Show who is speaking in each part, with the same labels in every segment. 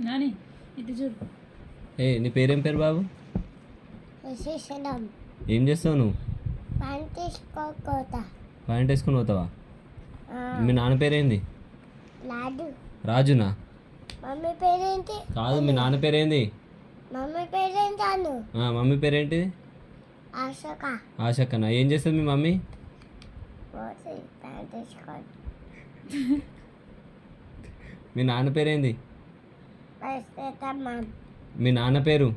Speaker 1: నాని ఇటు చూడు.
Speaker 2: నీ పేరేం పేరు బాబు?
Speaker 3: విశేషణం
Speaker 2: ఏం చేస్తావు నువ్వు?
Speaker 3: ప్యాంట్ తీసుకోకోతా
Speaker 2: ప్యాంట్ వేసుకొని పోతావా? మీ నాన్న పేరేంది?
Speaker 3: లాడు.
Speaker 2: రాజునా?
Speaker 3: మమ్మీ పేరేంటి?
Speaker 2: కాదు, మీ నాన్న పేరేంది?
Speaker 3: మమ్మీ పేరేంటాను.
Speaker 2: మమ్మీ పేరేంటి?
Speaker 3: ఆశక.
Speaker 2: ఆశక్కనా? ఏం చేస్తుంది మీ మమ్మీ?
Speaker 3: పోతే ప్యాంట్ తీసుకోండి.
Speaker 2: మీ నాన్న పేరేంది?
Speaker 3: వేస్తేతమ్మ.
Speaker 2: మీ నాన్న పేరు?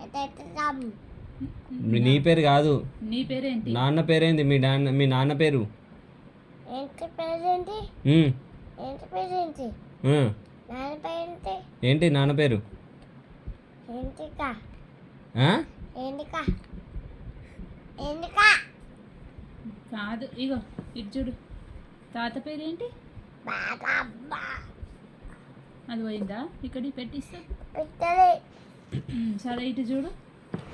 Speaker 3: ఎత్తేస్తాం.
Speaker 2: నీ పేరు కాదు,
Speaker 1: నీ పేరేంటి?
Speaker 2: నాన్న పేరేంది? మీ నాన్న పేరు?
Speaker 3: ఏంటి పేరేంటి?
Speaker 2: ఉమ్,
Speaker 3: ఏంటి పేరేంటి?
Speaker 2: ఉమ్.
Speaker 3: నాన్న పేరేంటి?
Speaker 2: ఏంటి నాన్న పేరు?
Speaker 3: ఏంటికా?
Speaker 2: ఆ?
Speaker 3: ఏంటికా? ఏంటికా?
Speaker 1: కాదు, ఇగో ఇటు చూడు. తాత పేరేంటి?
Speaker 3: బాబా.
Speaker 1: అది పోయిందా? ఇక్కడికి పెట్టిస్తా.
Speaker 3: ఇద్దరే.
Speaker 1: సరే ఇటు చూడు.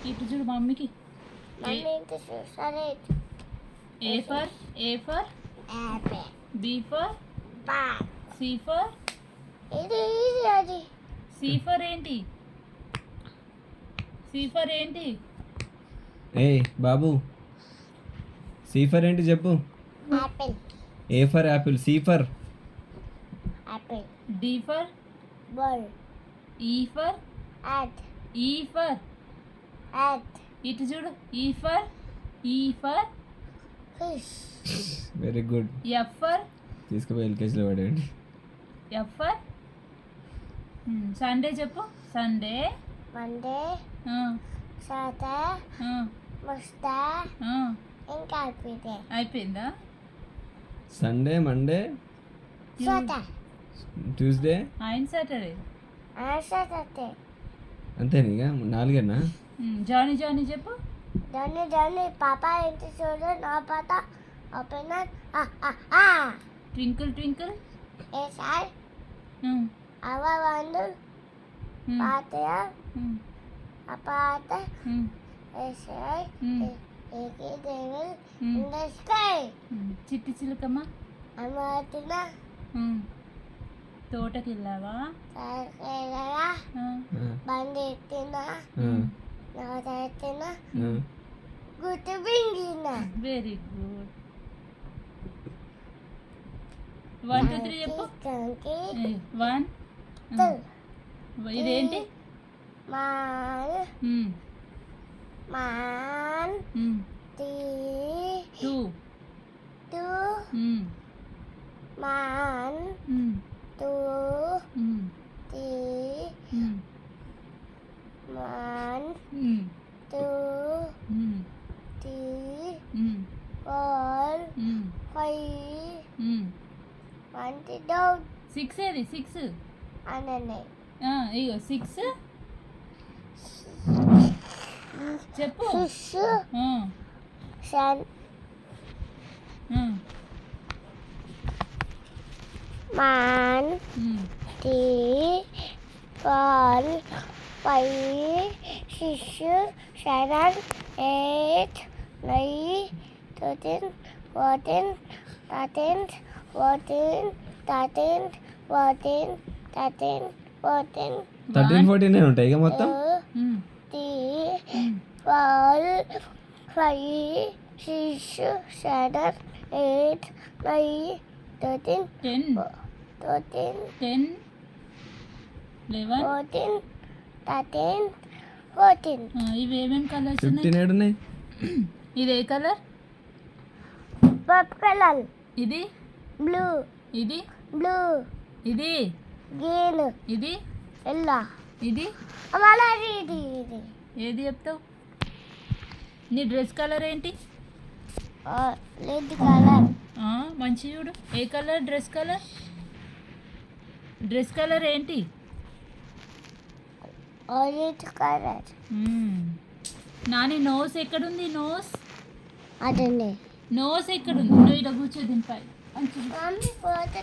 Speaker 1: ఇటు చూడు మమ్మీకి.
Speaker 3: మమ్మీ ఇంటి చూసారే.
Speaker 1: A for
Speaker 3: apple.
Speaker 1: B for
Speaker 3: ball.
Speaker 1: C for
Speaker 3: ఇది అది.
Speaker 1: సి ఫర్ ఏంటి? సి ఫర్ ఏంటి?
Speaker 2: బాబు, సీఫర్ ఏంటి చెప్పు?
Speaker 3: Apple.
Speaker 2: A for apple. C for
Speaker 3: apple.
Speaker 1: D for
Speaker 3: ball.
Speaker 1: E for
Speaker 3: యాట్.
Speaker 1: ఈ ఫర్
Speaker 3: యాట్.
Speaker 1: ఇటు చూడు. E for
Speaker 3: fish.
Speaker 2: Very good.
Speaker 1: F for
Speaker 2: తీసుకుపోయి ఎల్కేజీలో పడేయండి.
Speaker 1: ఎఫ్ ఫర్ సండే చెప్పు. సండే.
Speaker 3: మండే. సాటర్డే. మస్తా. ఇంకా అయిపోయింది.
Speaker 1: అయిపోయిందా?
Speaker 2: Sunday, Monday,
Speaker 3: Saturday.
Speaker 2: ట్యూస్డే.
Speaker 1: ఆయన సాటర్డే.
Speaker 3: సాటర్డే.
Speaker 2: అంతేనా? ఇక 4
Speaker 1: జానీ జానీ చెప్పు.
Speaker 3: దాన్ని పాప ఏంటి చూడు. నా పాట ఓపెన్.
Speaker 1: Twinkle twinkle.
Speaker 3: ఏ సార్ అవ వండు పాత అపాత సార్ ఏకి దేవుల్ ఇన్ ద స్కై.
Speaker 1: చిట్టి చిలుకమ్మ.
Speaker 3: అమ్మటిన
Speaker 1: తోటకి వెళ్ళావా?
Speaker 3: సరేరా. బండి ఎత్తిన నోట ఎత్తిన గుర్తు బింగిన.
Speaker 1: Very good. 1 2 3 చెప్పు. 1 ఇదేంటి?
Speaker 3: మాన్. మాన్.
Speaker 1: 2
Speaker 3: మాన్. 2 మాన్. 2 బాల్. 5 వంటి డౌన్.
Speaker 1: 6 ఏది? 6
Speaker 3: అనండి.
Speaker 1: ఇగో 6 చెప్పు.
Speaker 3: Fish. Sun. Man. Tea. Ball. 5 6 7 8 9 13 14 13 14 13 14 13 14
Speaker 2: 13 14 ఉంటాయి ఇక మొత్తం.
Speaker 3: టీ. బాల్. 5 6 7 8 9 13
Speaker 1: 10
Speaker 3: 13
Speaker 1: 10 11
Speaker 3: 14 13 14.
Speaker 1: ఇవి ఏమేమి కలర్స్
Speaker 2: 15 ఉన్నాయి.
Speaker 1: ఇది ఏ కలర్?
Speaker 3: Purple colour.
Speaker 1: ఇది
Speaker 3: బ్లూ.
Speaker 1: ఇది
Speaker 3: బ్లూ.
Speaker 1: ఇది
Speaker 3: గ్రీన్.
Speaker 1: ఇది
Speaker 3: ఎల్లో.
Speaker 1: ఇది
Speaker 3: మళ్ళీ ఇది ఇది
Speaker 1: ఏది చెప్తావు? నీ డ్రెస్ కలర్ ఏంటి?
Speaker 3: Red colour.
Speaker 1: మంచి చూడు. ఏ colour dress colour? Dress colour ఏంటి?
Speaker 3: Orange colour.
Speaker 1: నాని నోస్ ఎక్కడుంది? నోస్
Speaker 3: అదండి.
Speaker 1: నోస్ ఎక్కడుంది? నువ్వు ఇక్కడ కూర్చో దీనిపై.
Speaker 3: Mummy photo